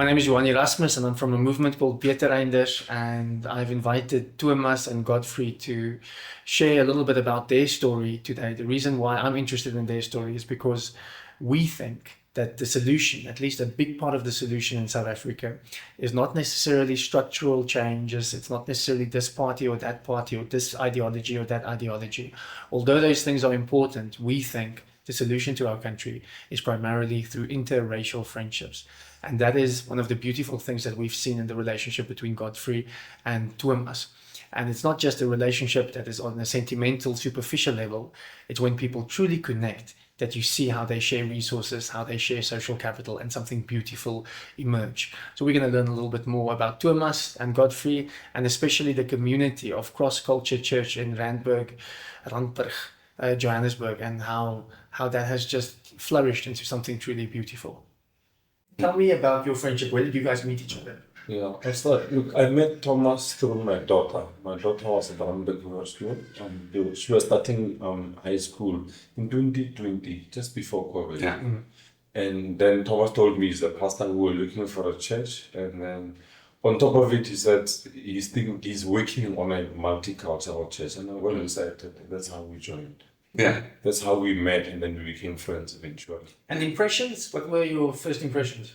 My name is Johan and I'm from a movement called Beterreinders, and I've invited Thomas and Godfrey to share a little bit about their story today. The reason why I'm interested in their story is because we think that the solution, at least a big part of the solution in South Africa, is not necessarily structural changes. It's not necessarily this party or this ideology or that ideology. Although those things are important, we think the solution to our country is primarily through interracial friendships. And that is one of the beautiful things that we've seen in the relationship between Godfrey and Thomas. And it's not just a relationship that is on a sentimental, superficial level. It's when people truly connect that you see how they share resources, how they share social capital, and something beautiful emerge. So we're going to learn a little bit more about Thomas and Godfrey, and especially the community of cross-culture church in Randburg, Johannesburg, and how that has just flourished into something truly beautiful. Tell me about your friendship. Where did you guys meet each other? Yeah, look, I met Thomas through my daughter. My daughter was at Randburg University, and she was starting high school in 2020, just before COVID. Yeah. Mm-hmm. And then Thomas told me he's the pastor who were looking for a church, and then on top of it, he said he's working on a multicultural church, and I went inside. That's how we joined. Yeah. That's how we met, and then we became friends eventually. And impressions? What were your first impressions?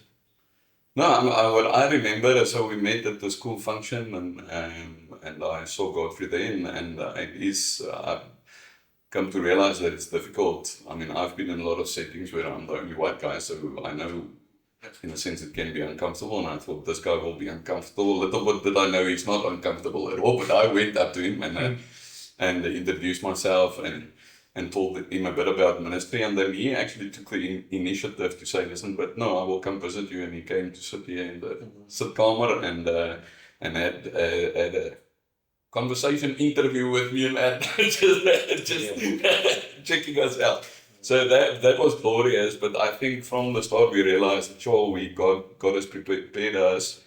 No, what I remember is how we met at the school function, and I saw Godfrey then, and I've come to realize that it's difficult. I mean, I've been in a lot of settings where I'm the only white guy, so I know, in a sense, it can be uncomfortable, and I thought this guy will be uncomfortable. Little bit did I know he's not uncomfortable at all, but I went up to him and introduced myself and told him a bit about ministry, and then he actually took the initiative to say, listen, but no, I will come visit you, and he came to sit here in the sitkamer and had a conversation interview with me and just checking us out. So that was glorious, but I think from the start we realized that God has prepared us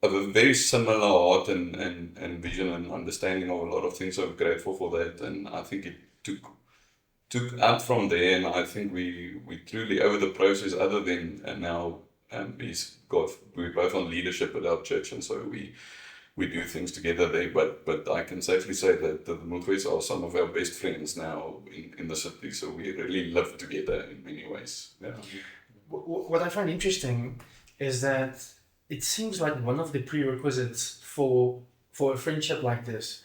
of a very similar heart and vision and understanding of a lot of things, so I'm grateful for that, and I think it took out from there, and I think we truly over the process, other than now we're both on leadership at our church, and so we do things together there, but I can safely say that the Mutwes are some of our best friends now in the city, so we really live together in many ways. Yeah. What I find interesting is that it seems like one of the prerequisites for a friendship like this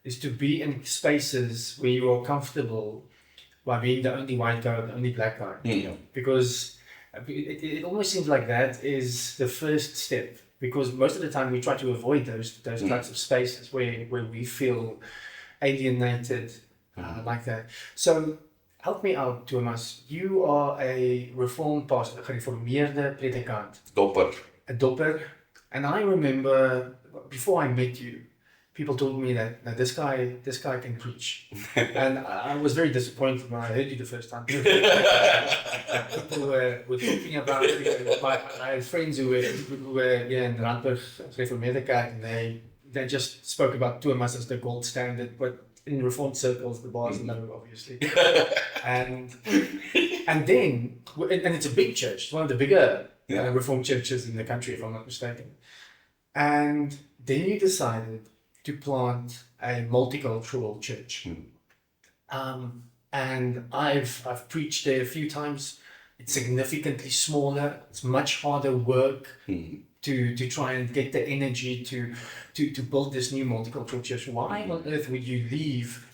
is to be in spaces where you are comfortable by being the only white guy or the only black guy. Yeah. Because it almost seems like that is the first step, because most of the time we try to avoid those types of spaces where we feel alienated like that. So help me out, Thomas. You are a reformed pastor, gereformeerde predikant. Dopper. A dopper. And I remember before I met you, people told me that this guy can preach. And I was very disappointed when I heard you the first time. People were talking about it. I had friends who were in Randburg, Reformeerde Kerk, and they just spoke about Thomas as the gold standard, but in Reformed circles, the bar is low, obviously. and then it's a big church, it's one of the bigger Reformed churches in the country, if I'm not mistaken. And then you decided to plant a multicultural church. And I've preached there a few times. It's significantly smaller. It's much harder work to try and get the energy to build this new multicultural church. Why on earth would you leave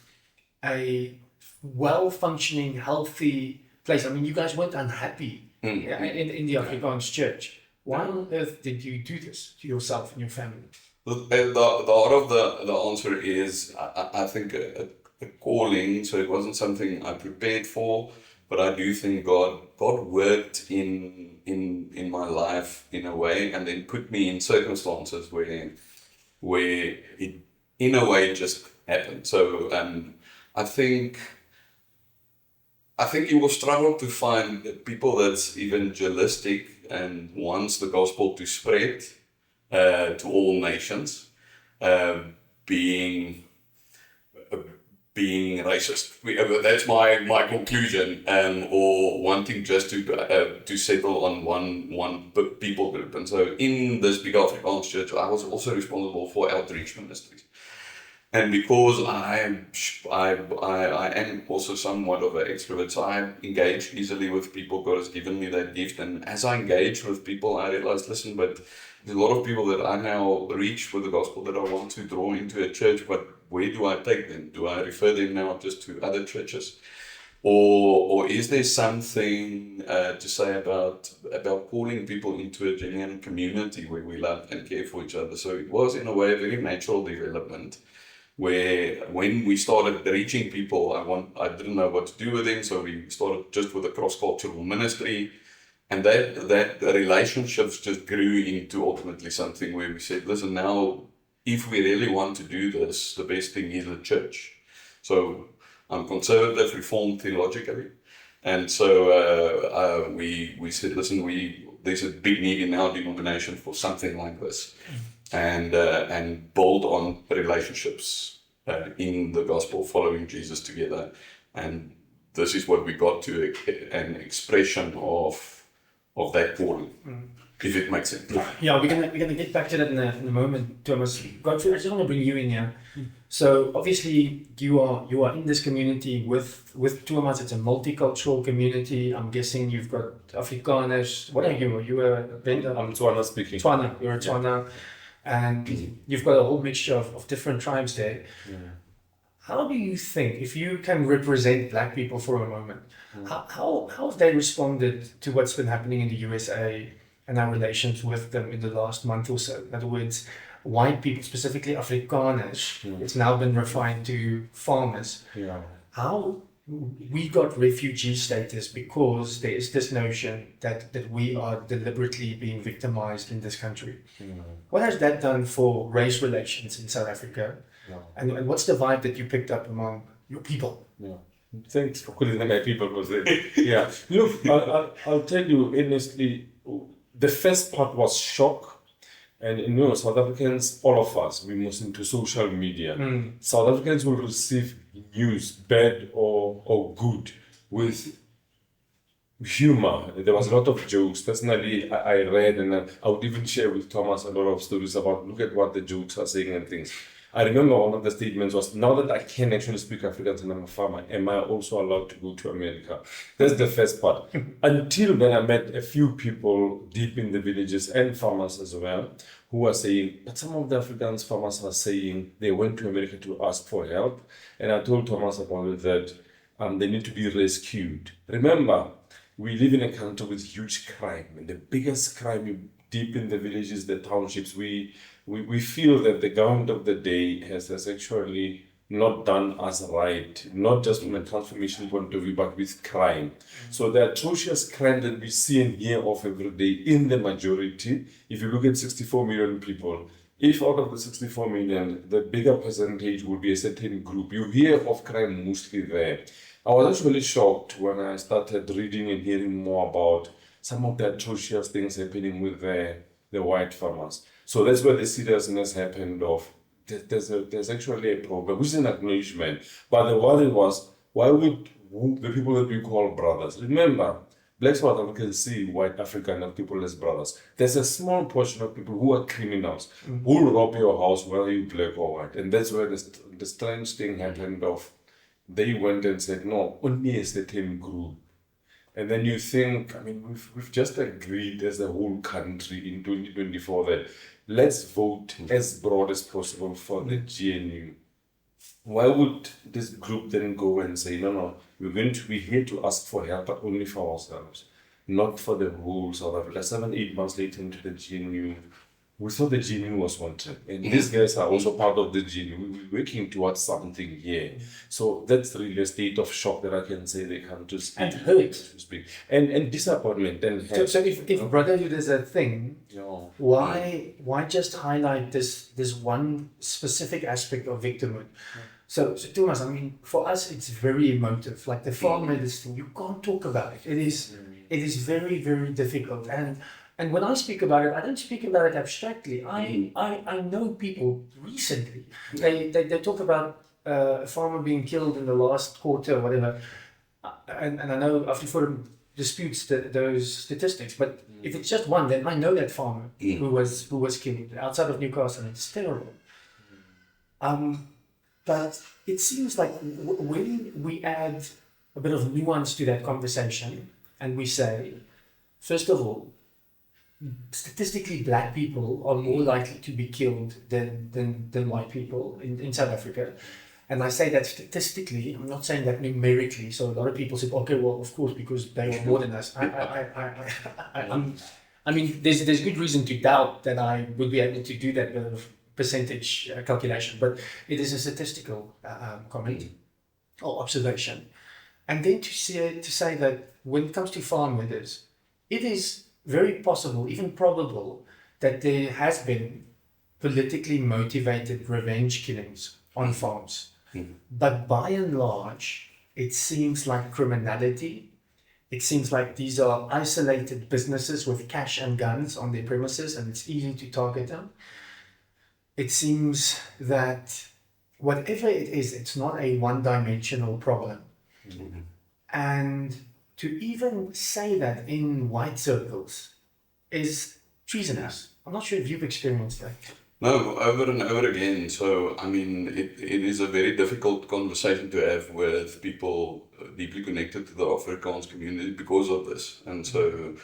a well-functioning, healthy place? I mean, you guys weren't unhappy in the Afrikaans church. Why on earth did you do this to yourself and your family? The heart of the answer is, I think, a calling. So it wasn't something I prepared for, but I do think God worked in my life in a way, and then put me in circumstances where it, in a way, just happened. So I think you will struggle to find people that's evangelistic and wants the gospel to spread to all nations, being being racist. That's my conclusion, or wanting just to settle on one people group. And so in this big Afrikaans church, I was also responsible for outreach ministries. And because I am also somewhat of an extrovert, so I engage easily with people. God has given me that gift. And as I engage with people, I realized, listen, but there's a lot of people that I now reach with the gospel that I want to draw into a church, but where do I take them? Do I refer them now just to other churches? Or is there something to say about calling people into a genuine community where we love and care for each other? So it was, in a way, a very natural development, where when we started reaching people, I didn't know what to do with them, so we started just with a cross-cultural ministry, and that relationships just grew into ultimately something where we said, listen, now if we really want to do this, the best thing is a church. So I'm conservative, reformed theologically, and so we said, listen, there's a big need in our denomination for something like this. And build on relationships in the gospel, following Jesus together. And this is what we got to, an expression of that calling, if it makes sense. Yeah, we're gonna get back to that in a moment, Thomas. Godfrey, I just want to bring you in here. So obviously you are in this community with Thomas. It's a multicultural community. I'm guessing you've got Afrikaners. What are you? Are you a vendor? I'm Tswana speaking. Tswana. You're a Tswana. And you've got a whole mixture of different tribes there. Yeah. How do you think, if you can represent Black people for a moment, how have they responded to what's been happening in the USA and our relations with them in the last month or so? In other words, white people, specifically Afrikaners, it's now been refined to farmers. Yeah. How we got refugee status because there is this notion that we are deliberately being victimized in this country. What has that done for race relations in South Africa? And what's the vibe that you picked up among your people? Yeah. Thanks for calling them my people. Yeah. Look, I'll tell you honestly, the first part was shock. And you know, South Africans, all of us, we must into social media. South Africans will receive news, bad or good, with humor. There was a lot of jokes. Personally, I read, and I would even share with Thomas a lot of stories about, look at what the jokes are saying and things. I remember one of the statements was, now that I can actually speak Afrikaans and I'm a farmer, am I also allowed to go to America? That's the first part. Until then, I met a few people deep in the villages and farmers as well, who were saying, but some of the Afrikaans farmers are saying they went to America to ask for help. And I told Thomas about it that they need to be rescued. Remember, we live in a country with huge crime, and the biggest crime deep in the villages, the townships. We feel that the government of the day has actually not done us right, not just from a transformation point of view, but with crime. So the atrocious crime that we see and hear of every day in the majority, if you look at 64 million people, if out of the 64 million, the bigger percentage would be a certain group, you hear of crime mostly there. I was actually shocked when I started reading and hearing more about some of the atrocious things happening with the white farmers. So that's where the seriousness happened of there's actually a problem, which is an acknowledgement. But the worry was, why would the people that we call brothers, remember, Black South Africans see white African people as brothers. There's a small portion of people who are criminals, who will rob your house whether you're black or white. And that's where the strange thing happened of, they went and said, no, only a certain group. And then you think, I mean, we've just agreed as a whole country in 2024 that let's vote as broad as possible for the GNU. Why would this group then go and say, no, we're going to be here to ask for help, but only for ourselves, not for the whole South Africa? 7-8 months later into the GNU, we thought the GNU was wanted. And these guys are also part of the GNU. We're working towards something here. So that's really a state of shock that I can say they come to speak. And hurt. To speak. And disappointment. And so if brotherhood is a thing, why just highlight this one specific aspect of victimhood? So Thomas, I mean, for us, it's very emotive. Like the farmer, this thing, you can't talk about it. It is very, very difficult. And when I speak about it, I don't speak about it abstractly. I know people recently, they talk about a farmer being killed in the last quarter or whatever, and I know Afriforum disputes those statistics, but if it's just one, then I know that farmer who was killed outside of Newcastle. It's terrible. But it seems like when we add a bit of nuance to that conversation and we say, first of all, statistically black people are more likely to be killed than white people in South Africa. And I say that statistically, I'm not saying that numerically. So a lot of people say, okay, well, of course, because they are more than us. I mean, there's good reason to doubt that I would be able to do that bit of percentage calculation, but it is a statistical comment or observation. And then to say that when it comes to farm workers, it is very possible, even probable, that there has been politically motivated revenge killings on farms. But by and large, it seems like criminality. It seems like these are isolated businesses with cash and guns on their premises, and it's easy to target them. It seems that whatever it is, it's not a one-dimensional problem. And to even say that in white circles is treasonous. I'm not sure if you've experienced that. No, over and over again. So, I mean, it is a very difficult conversation to have with people deeply connected to the Afrikaans community because of this. And so,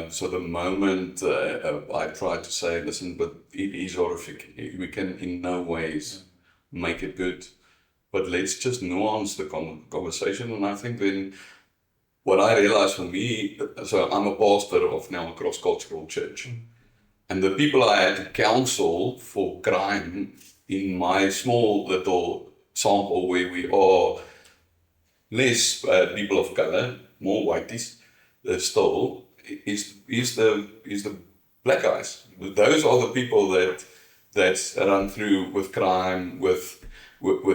so the moment I try to say, listen, but it is horrific. We can in no ways make it good. But let's just nuance the conversation. And I think then what I realized for me, so I'm a pastor of now a cross-cultural church. And the people I had to counsel for crime in my small little sample where we are less people of color, more whiteys, still, is the black guys. Those are the people that run through with crime, with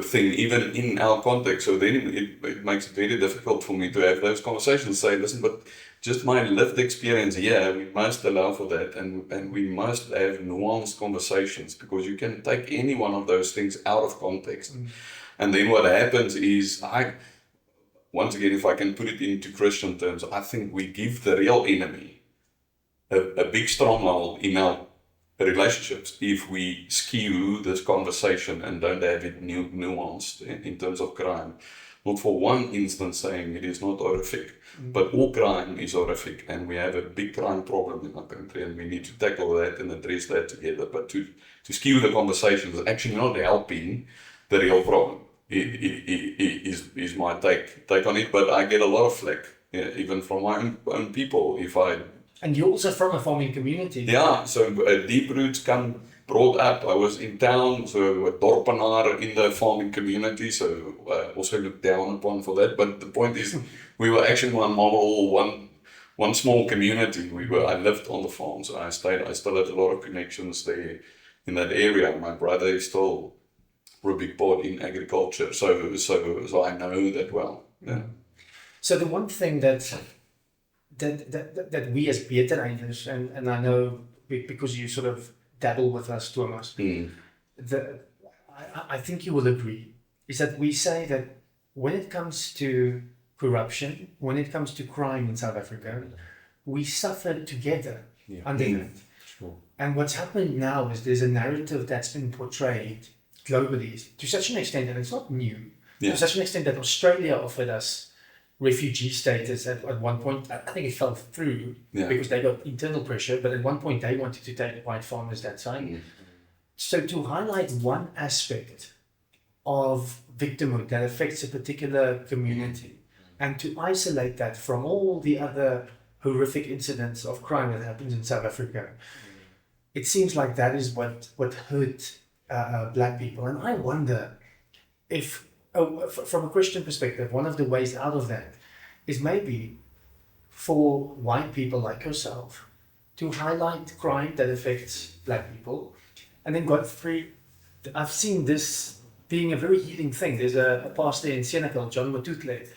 things, even in our context. So then it makes it very difficult for me to have those conversations, say, listen, but just my lived experience here, we must allow for that, and we must have nuanced conversations, because you can take any one of those things out of context. And then what happens is, once again, if I can put it into Christian terms, I think we give the real enemy a big stronghold in our relationships if we skew this conversation and don't have it nuanced in terms of crime. Not for one instance saying it is not horrific, but all crime is horrific, and we have a big crime problem in our country, and we need to tackle that and address that together. But to skew the conversation is actually not helping the real problem. Is my take on it, but I get a lot of flack, even from my own people. And you're also from a farming community. Yeah, so deep roots come brought up. I was in town, so a dorpenaar in the farming community, so also looked down upon for that. But the point is, we were actually one model, one small community. I lived on the farm, so I still had a lot of connections there in that area. My brother is still for a big part in agriculture, so I know that well. Yeah. So the one thing that we as Beterinders, and I know because you sort of dabble with us, Thomas, I think you will agree, is that we say that when it comes to corruption, when it comes to crime in South Africa, we suffer together under that. Sure. And what's happened now is there's a narrative that's been portrayed globally to such an extent, and it's not new, to such an extent that Australia offered us refugee status at one point. I think it fell through because they got internal pressure, but at one point they wanted to take white farmers that side. So to highlight one aspect of victimhood that affects a particular community and to isolate that from all the other horrific incidents of crime that happens in South Africa, it seems like that is what hurt black people. And I wonder if, from a Christian perspective, one of the ways out of that is maybe for white people like yourself to highlight crime that affects black people. And then Godfrey, I've seen this being a very healing thing. There's a pastor in Senegal, John Matutle,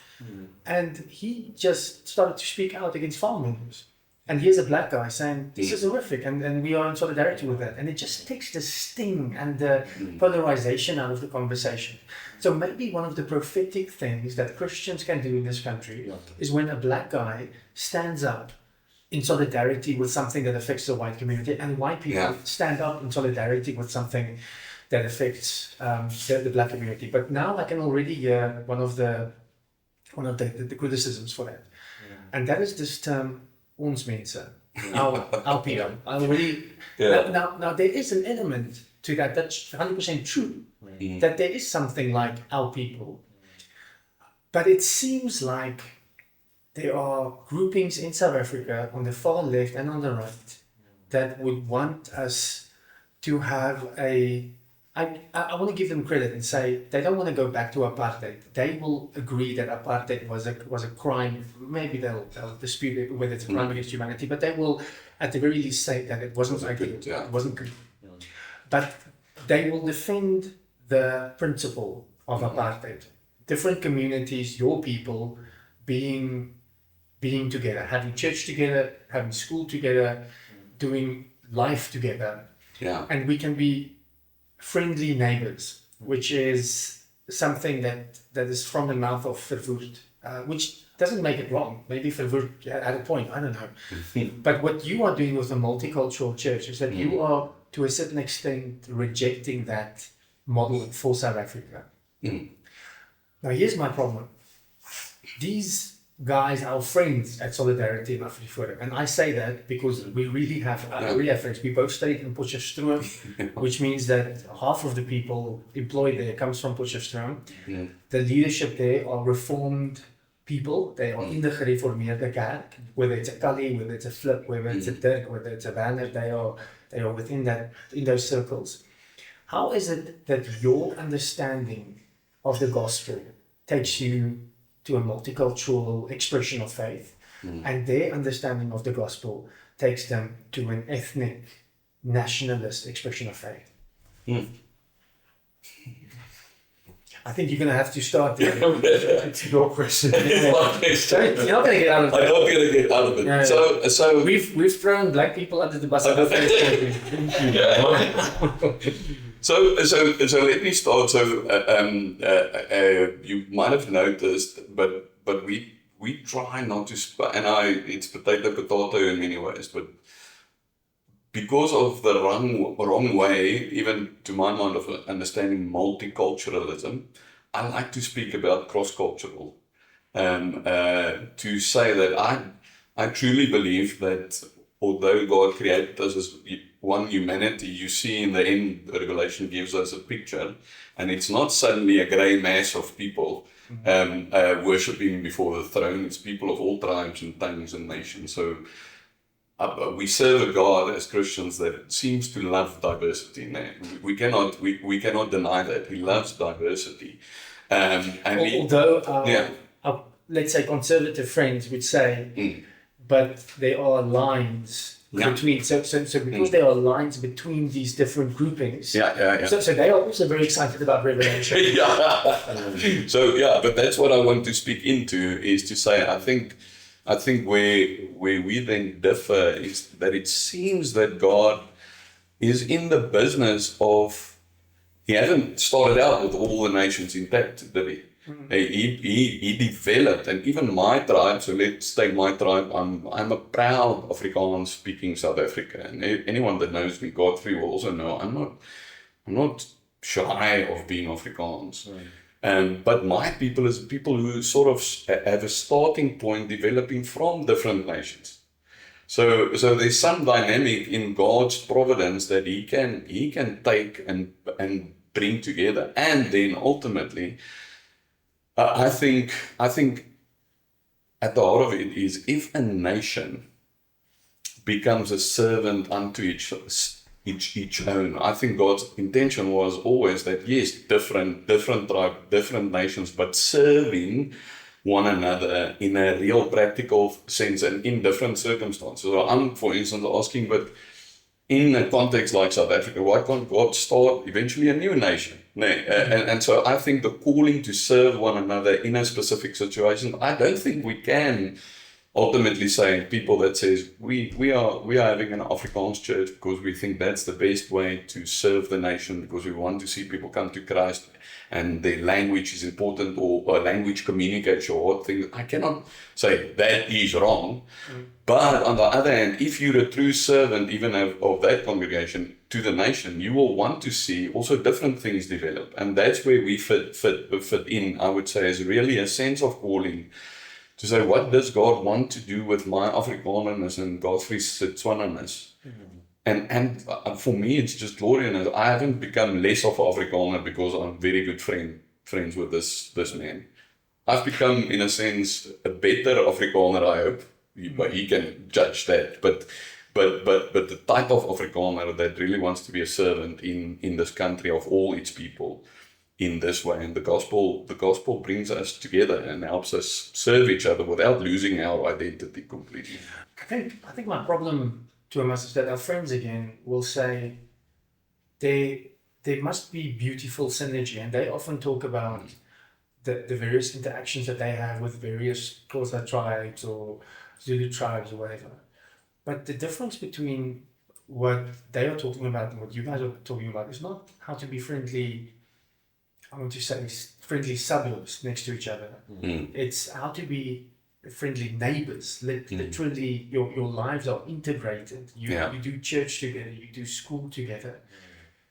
and he just started to speak out against farm members. And here's a black guy saying, this is horrific, and we are in solidarity with that. And it just takes the sting and the polarization out of the conversation. So maybe one of the prophetic things that Christians can do in this country is when a black guy stands up in solidarity with something that affects the white community, and white people stand up in solidarity with something that affects the black community. But now I can already hear one of the criticisms for that. And that is this term, ons mense, our people. I already, now there is an element to that that's 100% true, that there is something like our people. But it seems like there are groupings in South Africa on the far left and on the right that would want us to have I want to give them credit and say they don't want to go back to apartheid. They will agree that apartheid was a crime. Maybe they'll dispute it, whether it's a crime against humanity, but they will at the very least say that it wasn't good. It wasn't good. But they will defend the principle of apartheid. Different communities, your people, being together, having church together, having school together, doing life together. Yeah. And we can be friendly neighbors, which is something that is from the mouth of Verwoerd, which doesn't make it wrong. Maybe Verwoerd had a point, I don't know. But what you are doing with the multicultural church is that you are, to a certain extent, rejecting that model for South Africa. Now, here's my problem. These guys, our friends at Solidarity and Afriforum, and I say that because we really have friends. We both studied in Potchefstroom, which means that half of the people employed there comes from Potchefstroom. The leadership there are reformed people. They are in the gereformeerde kerk, whether it's a Kali, whether it's a Flip, whether it's a Dirk, whether it's a Banner, they are within those circles. How is it that your understanding of the gospel takes you to a multicultural expression of faith, and their understanding of the gospel takes them to an ethnic, nationalist expression of faith? I think you're going to have to start there. It's your question. You're not going to get out of it. I'm not going to get out of it. Yeah. So we've thrown black people under the bus. So let me start. So you might have noticed, but we try not to it's potato in many ways, but because of the wrong way, even to my mind, of understanding multiculturalism, I like to speak about cross-cultural, to say that I truly believe that although God created us as one humanity, you see in the end, the Revelation gives us a picture, and it's not suddenly a grey mass of people worshipping before the throne. It's people of all tribes and tongues and nations. So we serve a God as Christians that seems to love diversity. We cannot deny that He loves diversity. Although let's say conservative friends would say, but there are lines between. So because there are lines between these different groupings. So they are also very excited about Revelation. But that's what I want to speak into, is to say I think where we then differ is that it seems that God is in the business of, He hasn't started out with all the nations intact, did He? He developed, and even my tribe, so let's take my tribe, I'm a proud Afrikaans speaking South Africa, and anyone that knows me, Godfrey, will also know I'm not shy of being Afrikaans. But my people is people who sort of have a starting point developing from different nations. So there's some dynamic in God's providence that He can take and bring together, and then ultimately, I think at the heart of it is, if a nation becomes a servant unto each own, I think God's intention was always that, yes, different tribe, different nations, but serving one another in a real practical sense and in different circumstances. So I'm, for instance, asking, but in a context like South Africa, why can't God start eventually a new nation? And so I think the calling to serve one another in a specific situation, I don't think we can ultimately saying people that says we are having an Afrikaans church because we think that's the best way to serve the nation, because we want to see people come to Christ and their language is important, or language communicates your thing. I cannot say that is wrong. But on the other hand, if you're a true servant even of that congregation to the nation, you will want to see also different things develop. And that's where we fit in, I would say, is really a sense of calling. To say, what does God want to do with my Afrikanerness and Godfrey's Setswananess? And for me, it's just glorious. I haven't become less of an Afrikaner because I'm very good friends with this man. I've become, in a sense, a better Afrikaner, I hope. But he can judge that. But the type of Afrikaner that really wants to be a servant in this country of all its people, in this way, and the gospel brings us together and helps us serve each other without losing our identity completely. I think my problem, Thomas, is that our friends again will say there must be beautiful synergy, and they often talk about the various interactions that they have with various Xhosa tribes or Zulu tribes or whatever. But the difference between what they are talking about and what you guys are talking about is not how to be friendly, I want to say friendly suburbs next to each other. It's how to be friendly neighbors. Literally, your lives are integrated. You do church together, you do school together.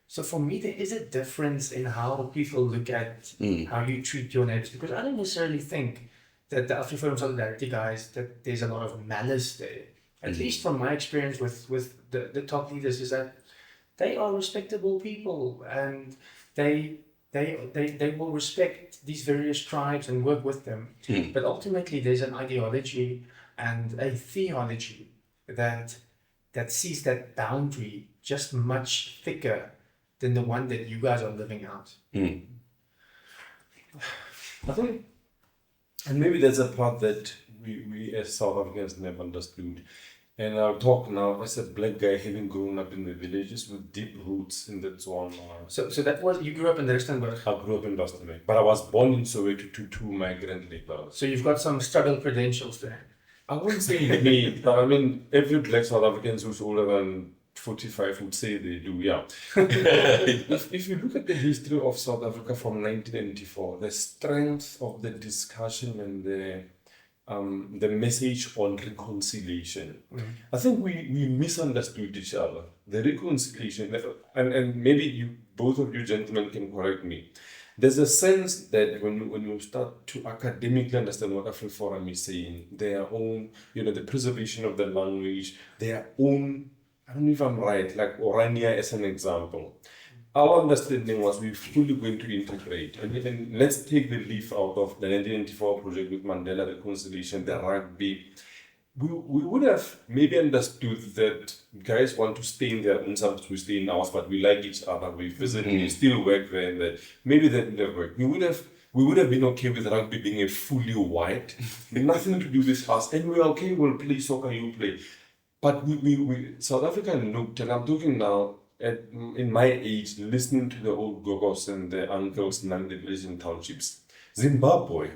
So for me, there is a difference in how people look at how you treat your neighbors, because I don't necessarily think that the Afriforum Solidarity guys, that there's a lot of malice there. At least from my experience with the top leaders, is that they are respectable people, and they will respect these various tribes and work with them. But ultimately, there's an ideology and a theology that sees that boundary just much thicker than the one that you guys are living out. I think, and maybe there's a part that we as South Africans never understood. And I'll talk now as a black guy having grown up in the villages with deep roots in the Tswana. So that was, you grew up in Randburg. I grew up in Randburg, but I was born in Soweto to two migrant laborers. So you've got some struggle credentials there. I wouldn't say me, but I mean, every black South African who's older than 45 would say they do, yeah. If you look at the history of South Africa from 1994, the strength of the discussion and the message on reconciliation, I think we misunderstood each other. The reconciliation, and maybe both of you gentlemen can correct me. There's a sense that when you start to academically understand what Afriforum is saying, their own, the preservation of the language, their own, I don't know if I'm right, like Orania as an example. Our understanding was we're fully going to integrate. And let's take the leaf out of the 1994 project with Mandela Reconciliation, the rugby. We would have maybe understood that guys want to stay in their own suburbs, we stay in ours, but we like each other, we visit, we still work there, and that. Maybe that would have worked. We would have been okay with rugby being a fully white, nothing to do with us, and we're okay, we'll play soccer, you play. But we South Africa looked, and I'm talking now, in my age, listening to the old gogos and the uncles and the villages and townships. Zimbabwe,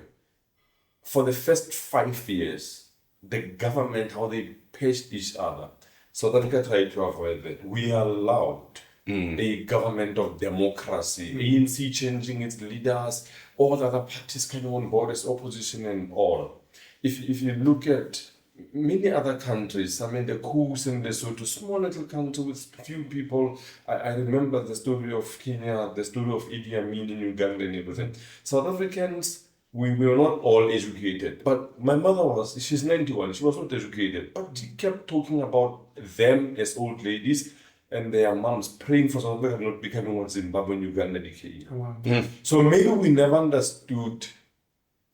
for the first 5 years, the government, how they patched each other. South Africa tried to avoid that. We allowed a government of democracy, ANC changing its leaders, all the other parties coming on board as opposition and all. If you look at many other countries, I mean, the coups in Lesotho, small little country with few people. I remember the story of Kenya, the story of Idi Amin in Uganda and everything. South Africans, we were not all educated. But my mother she's 91, she was not educated. But she kept talking about them as old ladies and their moms praying for South Africa not becoming what Zimbabwe and Uganda became. Wow. So maybe we never understood.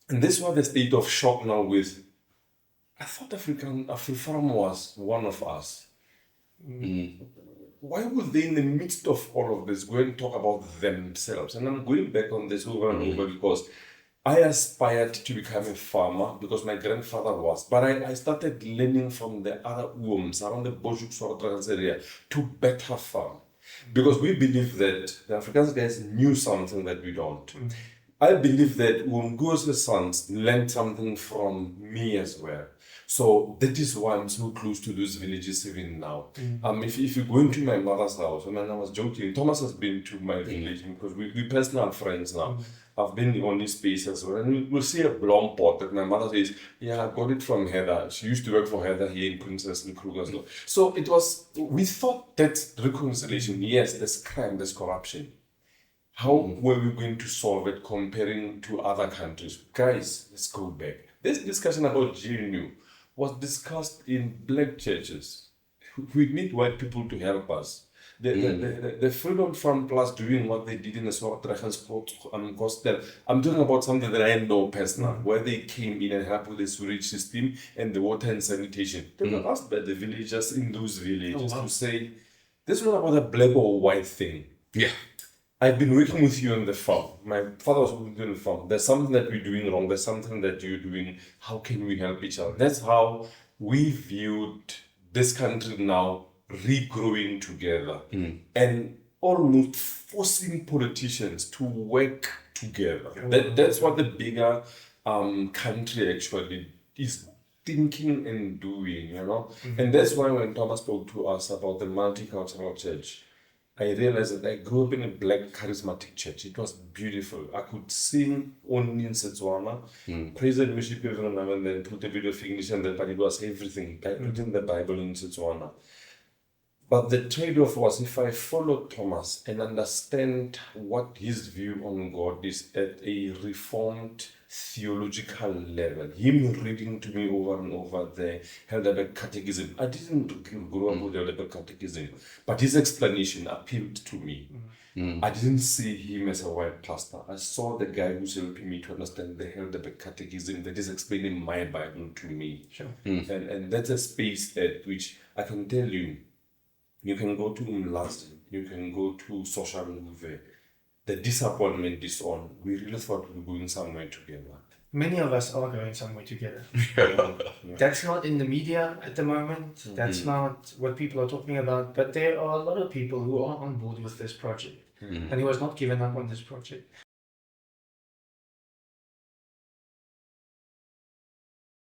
And this was the state of shock now with, I thought Afriforum was one of us. Why would they, in the midst of all of this, go and talk about themselves? And I'm going back on this over and over because I aspired to become a farmer because my grandfather was. But I started learning from the other Uoms around the Bojuk area to better farm. Because we believe that the Afrikaans guys knew something that we don't. I believe that Ungo's sons learned something from me as well. So that is why I'm so close to those villages even now. If you go into my mother's house, and I was joking, Thomas has been to my village because we're personal friends now. I've been on this space as well. And we'll see a blonde pot that my mother says, yeah, I got it from Heather. She used to work for Heather here in Princess and Kruger's. So it was, we thought that reconciliation, yes, there's crime, there's corruption. How were we going to solve it comparing to other countries? Guys, let's go back. This discussion about GNU was discussed in black churches. We need white people to help us. The Freedom Front Plus doing what they did in the South Coastal. I'm talking about something that I know personally, where they came in and helped with the sewage system and the water and sanitation. They were asked by the villagers in those villages to say, this is not about a black or white thing. Yeah. I've been working with you on the farm. My father was working on the farm. There's something that we're doing wrong. There's something that you're doing. How can we help each other? That's how we viewed this country now regrowing together and almost forcing politicians to work together. That's what the bigger country actually is thinking and doing, you know. And that's why when Thomas spoke to us about the multicultural church, I realized that I grew up in a black charismatic church. It was beautiful. I could sing only in Setswana, praise and worship every now and then, put a bit of English and then, but it was everything, reading the Bible in Setswana. But the trade-off was if I follow Thomas and understand what his view on God is at a reformed theological level, him reading to me over and over the Heidelberg Catechism. I didn't grow up with Heidelberg Catechism, but his explanation appealed to me. I didn't see him as a white pastor. I saw the guy who's helping me to understand the Heidelberg Catechism that is explaining my Bible to me. Sure. And that's a space at which I can tell you, you can go to Umlazi, you can go to Social Move. The disappointment is on. We really thought we were going somewhere together. Many of us are going somewhere together. That's not in the media at the moment. That's not what people are talking about. But there are a lot of people who are on board with this project and who has not given up on this project.